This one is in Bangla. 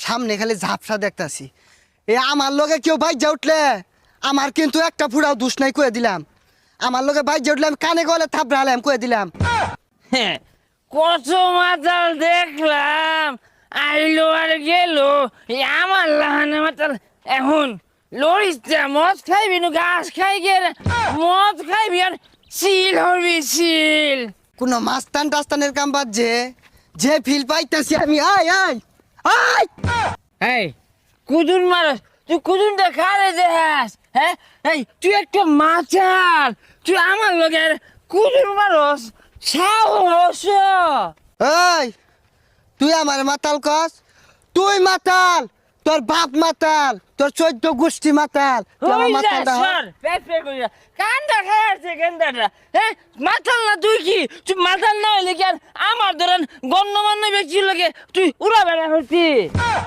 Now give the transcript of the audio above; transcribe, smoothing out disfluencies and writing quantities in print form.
সামনে খালি ঝাপসা দেখতাছি। এ আমার লগে কেউ বাইজা উঠলে আমার কিন্তু একটা ফুড়াও দুষ নাই কয়ে দিলাম। আমার লগে বাইজা উঠলে আমি কানে গলে থাপড়ালাম কয়ে দিলাম। হ্যাঁ, কত মাতাল দেখলাম, আইলো আর গেল। এই আমার লাহানে মাতাল এখন লড়িস মদ খাইবি নু ঘাস খাই গেলে মদ খাইবি আর সিল হবি সিল। কোনো মাস্তান টাস্তানের কাম বাদ যে ফিল পাইতাছি আমি। আয় আয় আয় এই কুদুন মারস, তুই কুদুনটা খারে দেখাস? হ্যাঁ, এই তুই একটা মাতাল, তুই আমার লগে কুদুন মারস সাহস? এই তুই আমার মাতাল কস? তুই মাতাল, তোর বাপ মাতাল, তোর 14 গোষ্ঠী মাতাল, তুই আমার মাতাল না। কান্দা খাই আসছে কান্দাটা। হ্যাঁ, মাতাল না তুই কি? তুই মাতাল না হইলে কি আর আমার ধরেন গণ্যমান্য ব্যক্তির লগে তুই উড়া বেড়া হচ্ছি?